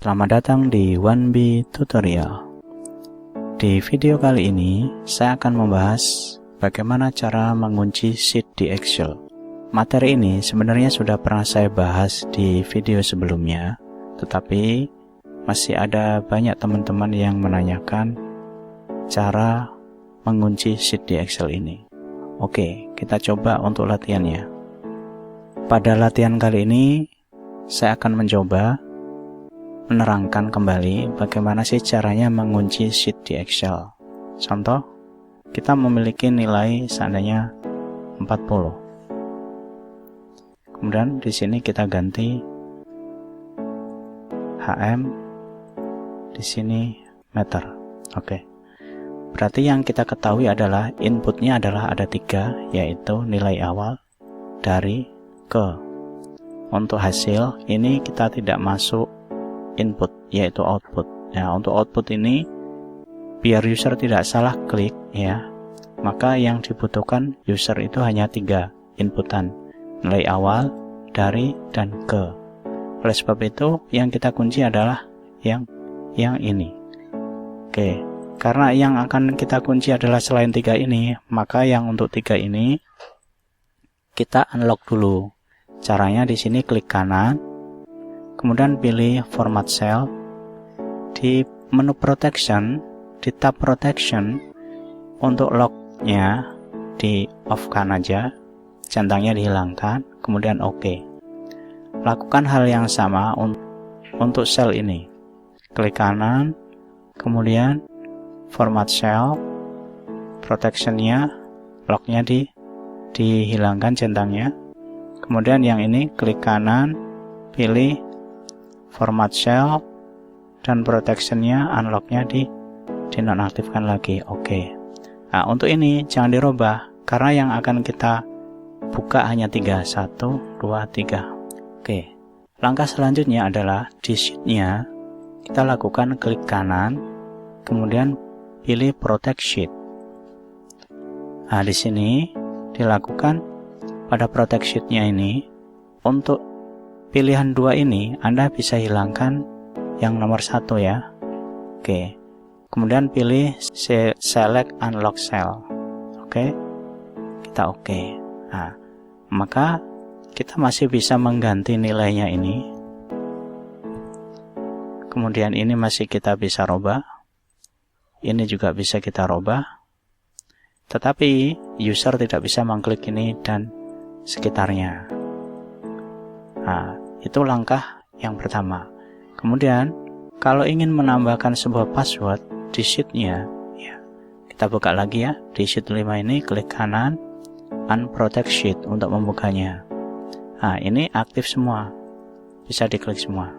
Selamat datang di 1B Tutorial. Di video kali ini, saya akan membahas bagaimana cara mengunci sheet di Excel. Materi ini sebenarnya sudah pernah saya bahas di video sebelumnya, tetapi masih ada banyak teman-teman yang menanyakan cara mengunci sheet di Excel ini. Oke, kita coba untuk latihannya. Pada latihan kali ini, saya akan mencoba menerangkan kembali bagaimana sih caranya mengunci sheet di Excel. Contoh, kita memiliki nilai seandainya 40. Kemudian di sini kita ganti HM, di sini meter. Oke. Berarti yang kita ketahui adalah inputnya adalah ada 3, yaitu nilai awal, dari, ke. Untuk hasil ini kita tidak masuk input, yaitu output. Nah, untuk output ini biar user tidak salah klik ya, maka yang dibutuhkan user itu hanya 3 inputan, nilai awal, dari, dan ke. Oleh sebab itu yang kita kunci adalah yang ini. Oke, karena yang akan kita kunci adalah selain 3 ini, maka yang untuk 3 ini kita unlock dulu. Caranya di sini klik kanan, kemudian pilih format cell. Di menu protection, di tab protection, untuk locknya di off kan aja, centangnya dihilangkan, kemudian OK. Lakukan hal yang sama untuk cell ini. Klik kanan, kemudian format cell, protectionnya, locknya dihilangkan centangnya. Kemudian yang ini klik kanan, pilih format cell, dan protectionnya, unlocknya dinonaktifkan lagi. Oke. Nah, untuk ini jangan dirubah karena yang akan kita buka hanya 3, 1, 2, 3. Oke. Langkah selanjutnya adalah di sheet-nya kita lakukan klik kanan, kemudian pilih protect sheet. Nah, di sini dilakukan pada protect sheet-nya ini, untuk pilihan 2 ini Anda bisa hilangkan yang nomor 1 ya. Oke. Kemudian pilih select unlock cell. Oke. Kita oke. Nah, maka kita masih bisa mengganti nilainya ini. Kemudian ini masih kita bisa robah. Ini juga bisa kita robah. Tetapi user tidak bisa mengklik ini dan sekitarnya. Nah, itu langkah yang pertama. Kemudian kalau ingin menambahkan sebuah password di sheet-nya ya, kita buka lagi ya. Di sheet 5 ini klik kanan, unprotect sheet untuk membukanya. Nah, ini aktif semua, bisa diklik semua.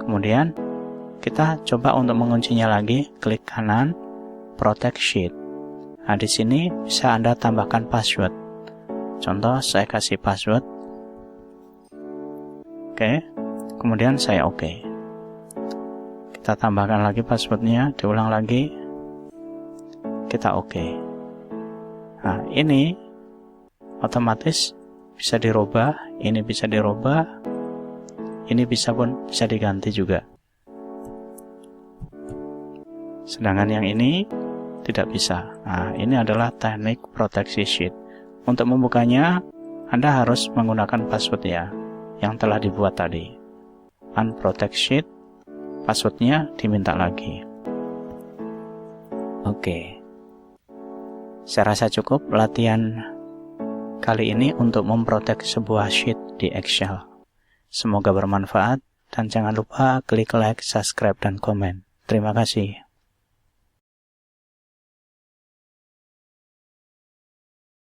Kemudian kita coba untuk menguncinya lagi, klik kanan, protect sheet. Nah, di sini bisa Anda tambahkan password. Contoh, saya kasih password. Oke, kemudian saya oke. Kita tambahkan lagi passwordnya, diulang lagi. Kita oke. Nah, ini otomatis bisa dirubah, ini bisa dirubah, ini bisa diganti juga. Sedangkan yang ini tidak bisa. Nah, ini adalah teknik proteksi sheet. Untuk membukanya, Anda harus menggunakan password ya, yang telah dibuat tadi. Unprotect sheet, passwordnya diminta lagi. Oke. Saya rasa cukup latihan kali ini untuk memprotek sebuah sheet di Excel. Semoga bermanfaat, dan jangan lupa klik like, subscribe, dan komen. Terima kasih.